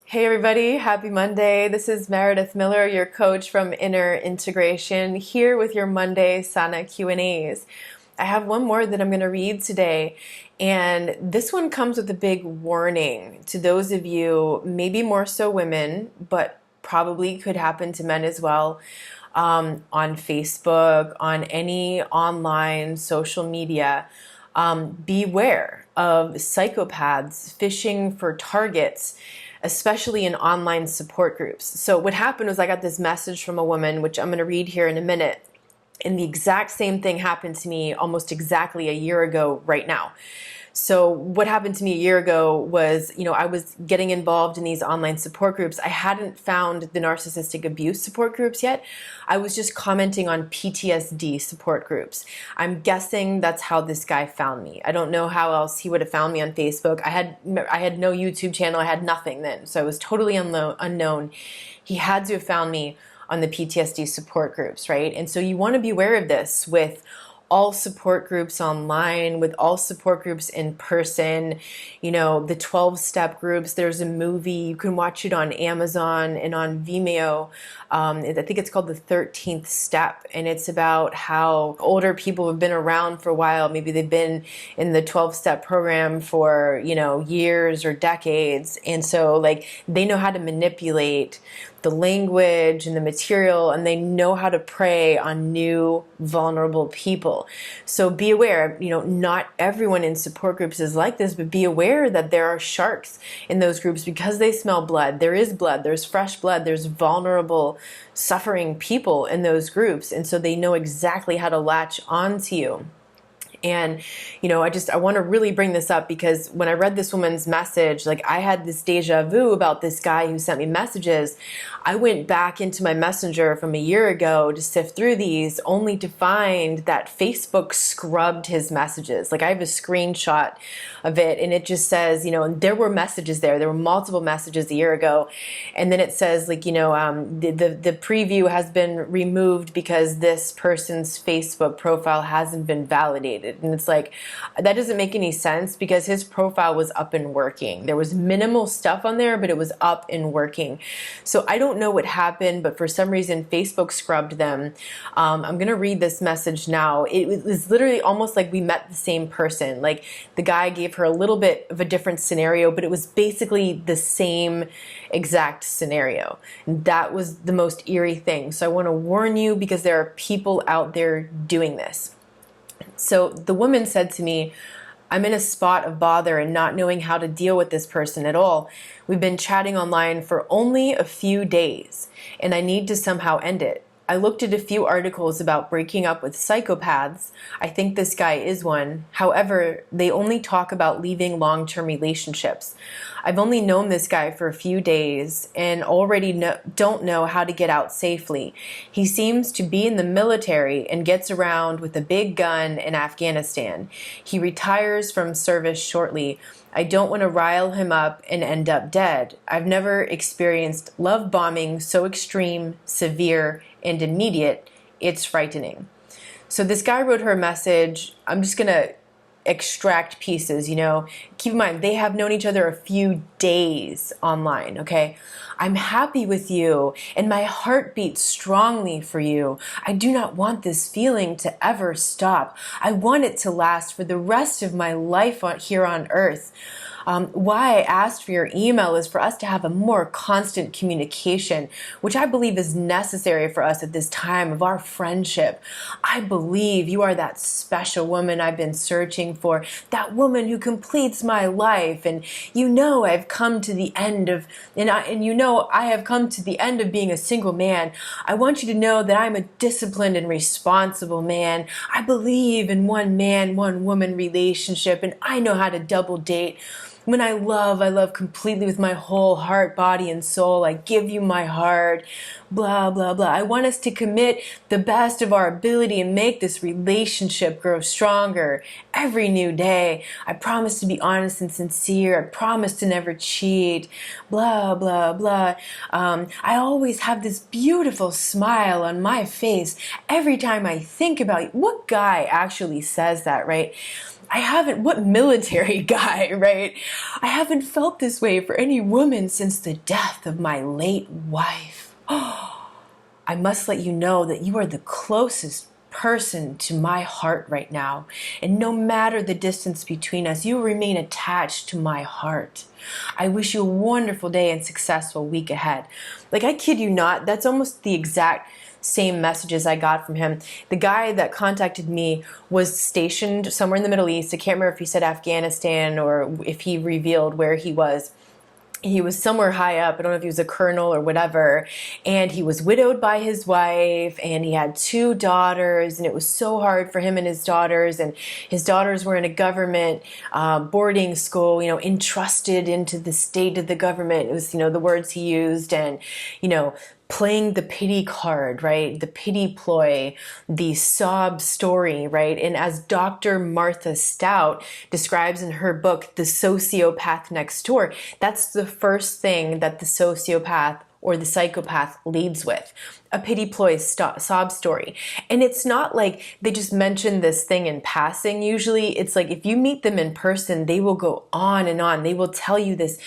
Hey everybody, happy Monday. This is Meredith Miller, your coach from Inner Integration, here with your Monday Sana Q&As. I have one more that I'm going to read today, and this one comes with a big warning to those of you, maybe more so women, but probably could happen to men as well, on Facebook, on any online social media. Beware of psychopaths fishing for targets, especially in online support groups. So what happened was I got this message from a woman, which I'm going to read here in a minute. And the exact same thing happened to me almost exactly a year ago right now. So what happened to me a year ago was, I was getting involved in these online support groups. I hadn't found the narcissistic abuse support groups yet. I was just commenting on PTSD support groups. I'm guessing that's how this guy found me. I don't know how else he would have found me on Facebook. I had no YouTube channel. I had nothing then. So I was totally unknown. He had to have found me on the PTSD support groups, right? And so you want to be aware of this with all support groups online, with all support groups in person, the 12-step groups. There's a movie, you can watch it on Amazon and on Vimeo. I think it's called The 13th Step, and it's about how older people have been around for a while. Maybe they've been in the 12-step program for, years or decades. And so they know how to manipulate the language and the material, and they know how to prey on new vulnerable people. So be aware, not everyone in support groups is like this, but be aware that there are sharks in those groups because they smell blood. There is blood, there's fresh blood, there's vulnerable, suffering people in those groups. And so they know exactly how to latch onto you. And, I want to really bring this up because when I read this woman's message, I had this deja vu about this guy who sent me messages. I went back into my messenger from a year ago to sift through these, only to find that Facebook scrubbed his messages. I have a screenshot of it, and it just says, and there were messages there. There were multiple messages a year ago. And then it says, the preview has been removed because this person's Facebook profile hasn't been validated. And it's that doesn't make any sense because his profile was up and working. There was minimal stuff on there, but it was up and working. So I don't know what happened, but for some reason Facebook scrubbed them. I'm going to read this message now. It was literally almost like we met the same person. The guy gave her a little bit of a different scenario, but it was basically the same exact scenario. And that was the most eerie thing. So I want to warn you because there are people out there doing this. So the woman said to me, I'm in a spot of bother and not knowing how to deal with this person at all. We've been chatting online for only a few days, and I need to somehow end it. I looked at a few articles about breaking up with psychopaths. I think this guy is one. However, they only talk about leaving long-term relationships. I've only known this guy for a few days and already don't know how to get out safely. He seems to be in the military and gets around with a big gun in Afghanistan. He retires from service shortly. I don't want to rile him up and end up dead. I've never experienced love bombing so extreme, severe, and immediate. It's frightening. So this guy wrote her a message. I'm just going to extract pieces, Keep in mind, they have known each other a few days online, okay? I'm happy with you, and my heart beats strongly for you. I do not want this feeling to ever stop. I want it to last for the rest of my life here on earth. Why I asked for your email is for us to have a more constant communication, which I believe is necessary for us at this time of our friendship. I believe you are that special woman I've been searching for, that woman who completes my life. And I've come to the end of, I have come to the end of being a single man. I want you to know that I'm a disciplined and responsible man. I believe in one man, one woman relationship, and I know how to double date. When I love completely with my whole heart, body, and soul. I give you my heart, blah, blah, blah. I want us to commit the best of our ability and make this relationship grow stronger every new day. I promise to be honest and sincere. I promise to never cheat, blah, blah, blah. I always have this beautiful smile on my face every time I think about you. What guy actually says that, right? I haven't, what military guy, right? I haven't felt this way for any woman since the death of my late wife. I must let you know that you are the closest person to my heart right now, and no matter the distance between us, you will remain attached to my heart. I wish you a wonderful day and successful week ahead. Like, I kid you not, that's almost the exact same messages I got from him. The guy that contacted me was stationed somewhere in the Middle East. I can't remember if he said Afghanistan or if he revealed where he was. He was somewhere high up. I don't know if he was a colonel or whatever. And he was widowed by his wife, and he had 2 daughters, and it was so hard for him and his daughters. And his daughters were in a government boarding school, entrusted into the state of the government. It was, the words he used, and, playing the pity card, right? The pity ploy, the sob story, right? And as Dr. Martha Stout describes in her book, The Sociopath Next Door, that's the first thing that the sociopath or the psychopath leads with. A pity ploy sob story. And it's not like they just mention this thing in passing. Usually it's like if you meet them in person, they will go on and on. They will tell you this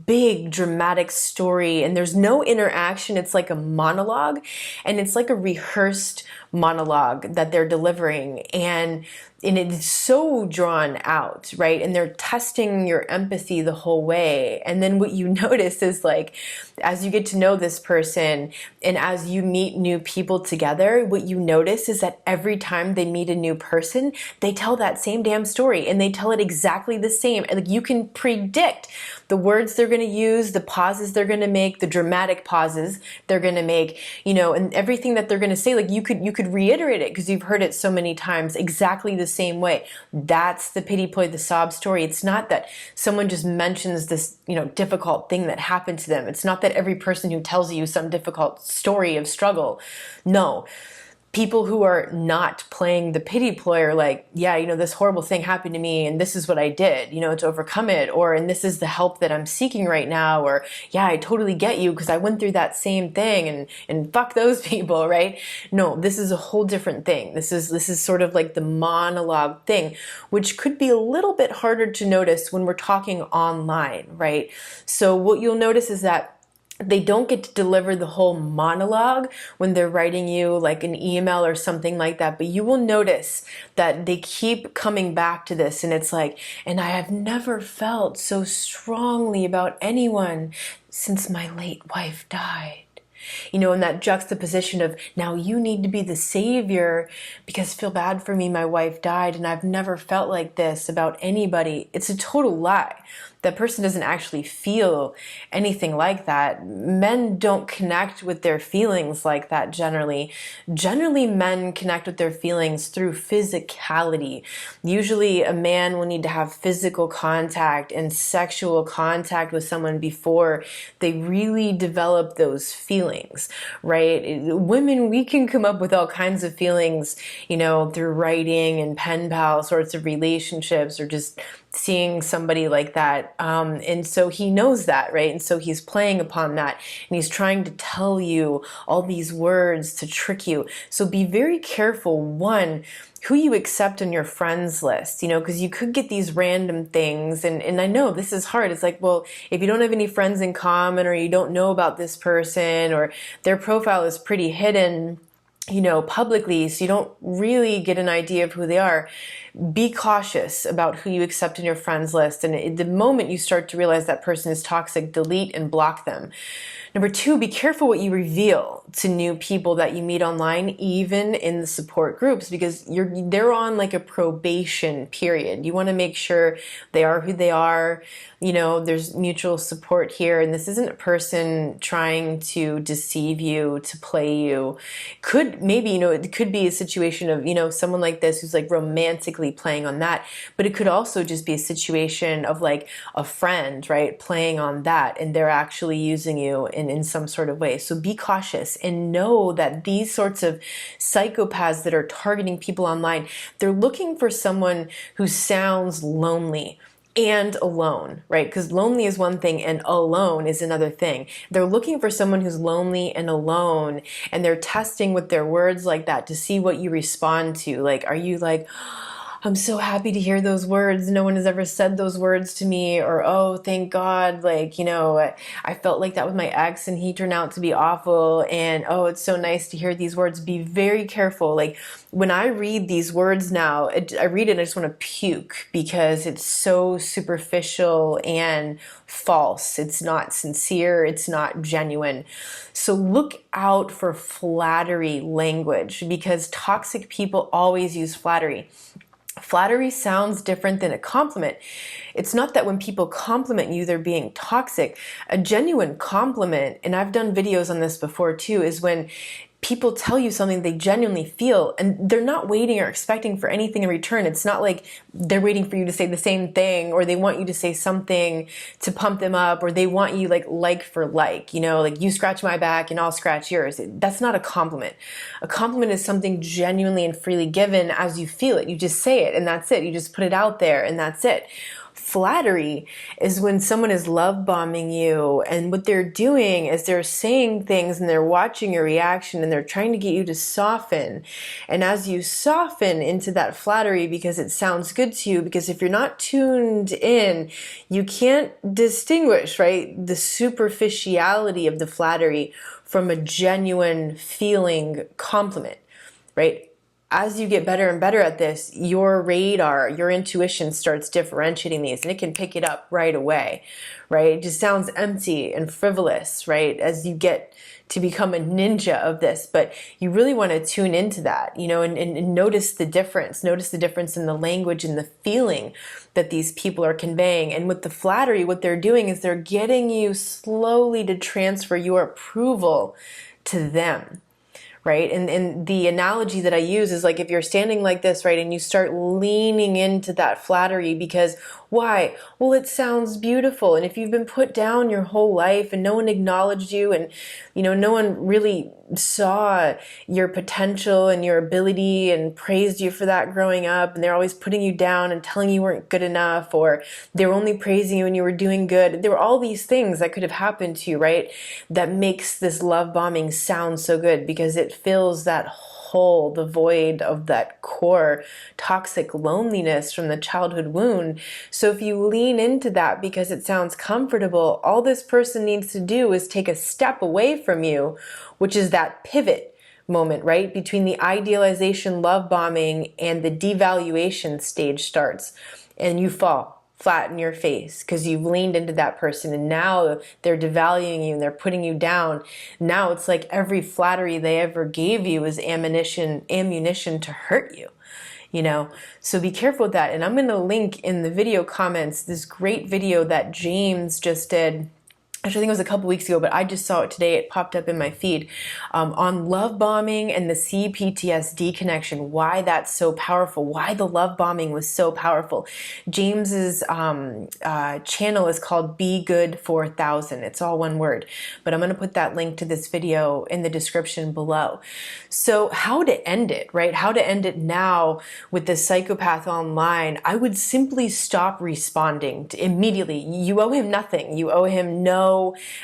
big dramatic story, and there's no interaction. It's like a monologue, and it's like a rehearsed monologue that they're delivering. And it's so drawn out, right? And they're testing your empathy the whole way. And then what you notice is, like, as you get to know this person and as you meet new people together, what you notice is that every time they meet a new person, they tell that same damn story, and they tell it exactly the same. And you can predict the words they're going to use, the pauses they're going to make, the dramatic pauses they're going to make, and everything that they're going to say. Like, you could reiterate it because you've heard it so many times exactly the same way. That's the pity ploy, the sob story. It's not that someone just mentions this, difficult thing that happened to them. It's not that every person who tells you some difficult story of struggle. No. People who are not playing the pity ploy are like, yeah, this horrible thing happened to me, and this is what I did, to overcome it, and this is the help that I'm seeking right now, or yeah, I totally get you because I went through that same thing, and fuck those people, right? No, this is a whole different thing. This is sort of like the monologue thing, which could be a little bit harder to notice when we're talking online, right? So what you'll notice is that they don't get to deliver the whole monologue when they're writing you like an email or something like that. But you will notice that they keep coming back to this, and it's like, and I have never felt so strongly about anyone since my late wife died. In that juxtaposition of, now you need to be the savior because feel bad for me, my wife died, and I've never felt like this about anybody. It's a total lie. That person doesn't actually feel anything like that. Men don't connect with their feelings like that generally. Generally, men connect with their feelings through physicality. Usually, a man will need to have physical contact and sexual contact with someone before they really develop those feelings, right? Women, we can come up with all kinds of feelings, through writing and pen pal sorts of relationships, or just seeing somebody like that. And so he knows that, right? And so he's playing upon that, and he's trying to tell you all these words to trick you. So be very careful, one, who you accept on your friends list, because you could get these random things. And I know this is hard. It's like, well, if you don't have any friends in common, or you don't know about this person, or their profile is pretty hidden, publicly, so you don't really get an idea of who they are, be cautious about who you accept in your friends list. And the moment you start to realize that person is toxic, delete and block them. Number 2, be careful what you reveal to new people that you meet online, even in the support groups, because they're on like a probation period. You want to make sure they are who they are. There's mutual support here, and this isn't a person trying to deceive you, to play you. It could be a situation of, someone like this who's like romantically playing on that, but it could also just be a situation of like a friend, right, playing on that, and they're actually using you in some sort of way. So be cautious and know that these sorts of psychopaths that are targeting people online, they're looking for someone who sounds lonely and alone, right? Because lonely is one thing and alone is another thing. They're looking for someone who's lonely and alone, and they're testing with their words like that to see what you respond to. Like, are you like, I'm so happy to hear those words. No one has ever said those words to me, or, oh, thank God. Like, I felt like that with my ex and he turned out to be awful. And, oh, it's so nice to hear these words. Be very careful. Like, when I read these words now, I read it and I just want to puke because it's so superficial and false. It's not sincere. It's not genuine. So look out for flattery language, because toxic people always use flattery. Flattery sounds different than a compliment. It's not that when people compliment you, they're being toxic. A genuine compliment, and I've done videos on this before too, is when people tell you something they genuinely feel and they're not waiting or expecting for anything in return. It's not like they're waiting for you to say the same thing, or they want you to say something to pump them up, or they want you like for like, like you scratch my back and I'll scratch yours. That's not a compliment. A compliment is something genuinely and freely given as you feel it. You just say it and that's it. You just put it out there and that's it. Flattery is when someone is love bombing you, and what they're doing is they're saying things and they're watching your reaction and they're trying to get you to soften. And as you soften into that flattery because it sounds good to you, because if you're not tuned in, you can't distinguish, right, the superficiality of the flattery from a genuine feeling compliment, right? As you get better and better at this, your radar, your intuition starts differentiating these, and it can pick it up right away, right? It just sounds empty and frivolous, right? As you get to become a ninja of this, but you really want to tune into that, and notice the difference. Notice the difference in the language and the feeling that these people are conveying. And with the flattery, what they're doing is they're getting you slowly to transfer your approval to them. Right? And the analogy that I use is like if you're standing like this, right, and you start leaning into that flattery because why? Well, it sounds beautiful. And if you've been put down your whole life and no one acknowledged you, and no one really saw your potential and your ability and praised you for that growing up, and they're always putting you down and telling you weren't good enough, or they were only praising you when you were doing good. There were all these things that could have happened to you, right? That makes this love bombing sound so good because it fills that hole, the void of that core toxic loneliness from the childhood wound. So if you lean into that because it sounds comfortable, all this person needs to do is take a step away from you, which is that pivot moment, right? Between the idealization love bombing and the devaluation stage starts, and you fall flat in your face because you've leaned into that person, and now they're devaluing you and they're putting you down. Now it's like every flattery they ever gave you is ammunition to hurt you. So be careful with that. And I'm going to link in the video comments this great video that James just did. Actually, I think it was a couple weeks ago, but I just saw it today. It popped up in my feed on love bombing and the CPTSD connection, why that's so powerful, why the love bombing was so powerful. James's channel is called Be Good 4000. It's all one word, but I'm going to put that link to this video in the description below. So how to end it, right? How to end it now with the psychopath online. I would simply stop responding immediately. You owe him nothing. You owe him no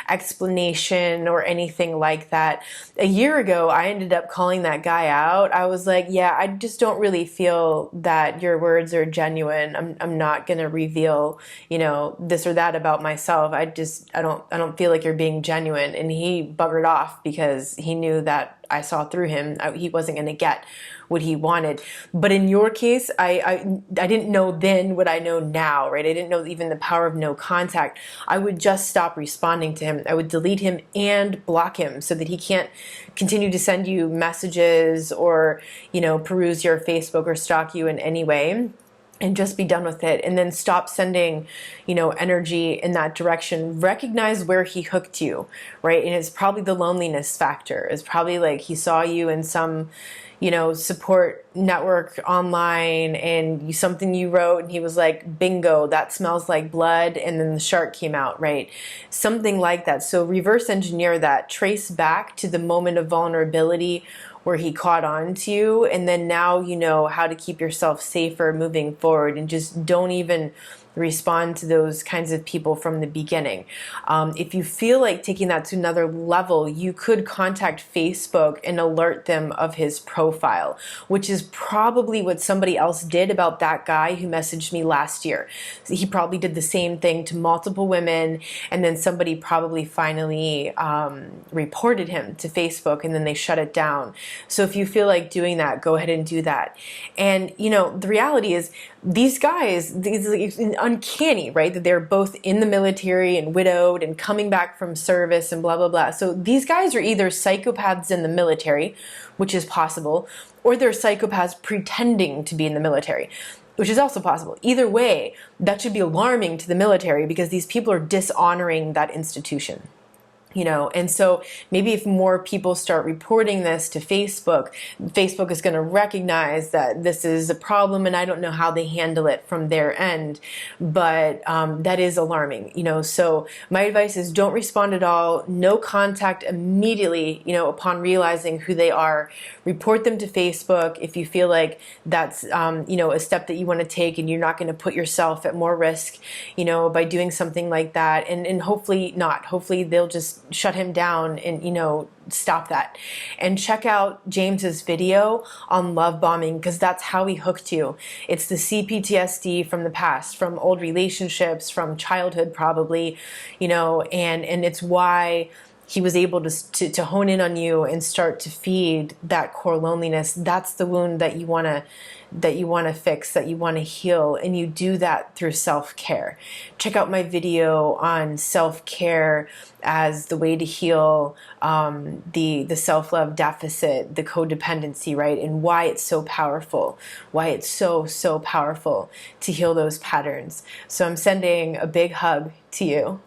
explanation or anything like that. A year ago, I ended up calling that guy out. I was like, yeah, I just don't really feel that your words are genuine. I'm not going to reveal, this or that about myself. I don't feel like you're being genuine. And he buggered off because he knew that I saw through him. He wasn't going to get what he wanted. But in your case, I didn't know then what I know now, right? I didn't know even the power of no contact. I would just stop responding to him. I would delete him and block him so that he can't continue to send you messages or, peruse your Facebook or stalk you in any way. And just be done with it, and then stop sending, energy in that direction. Recognize where he hooked you, right? And it's probably the loneliness factor. It's probably like he saw you in some, support network online, and something you wrote, and he was like, bingo, that smells like blood, and then the shark came out, right? Something like that. So reverse engineer that, trace back to the moment of vulnerability where he caught on to you, and then now you know how to keep yourself safer moving forward, and just don't even respond to those kinds of people from the beginning. If you feel like taking that to another level, you could contact Facebook and alert them of his profile, which is probably what somebody else did about that guy who messaged me last year. So he probably did the same thing to multiple women, and then somebody probably finally reported him to Facebook, and then they shut it down. So if you feel like doing that, go ahead and do that. And the reality is, these guys, it's uncanny, right? That they're both in the military and widowed and coming back from service and blah, blah, blah. So these guys are either psychopaths in the military, which is possible, or they're psychopaths pretending to be in the military, which is also possible. Either way, that should be alarming to the military, because these people are dishonoring that institution. And so maybe if more people start reporting this to Facebook, Facebook is going to recognize that this is a problem, and I don't know how they handle it from their end, but that is alarming. So my advice is, don't respond at all. No contact immediately, upon realizing who they are. Report them to Facebook if you feel like that's, a step that you want to take, and you're not going to put yourself at more risk, by doing something like that. And hopefully not. Hopefully they'll just shut him down and, stop that. And check out James's video on love bombing, because that's how he hooked you. It's the CPTSD from the past, from old relationships, from childhood probably, and it's why he was able to hone in on you and start to feed that core loneliness. That's the wound that you want to fix, that you want to heal, and you do that through self-care. Check out my video on self-care as the way to heal the self-love deficit, the codependency, right? And why it's so powerful, why it's so powerful to heal those patterns. So I'm sending a big hug to you.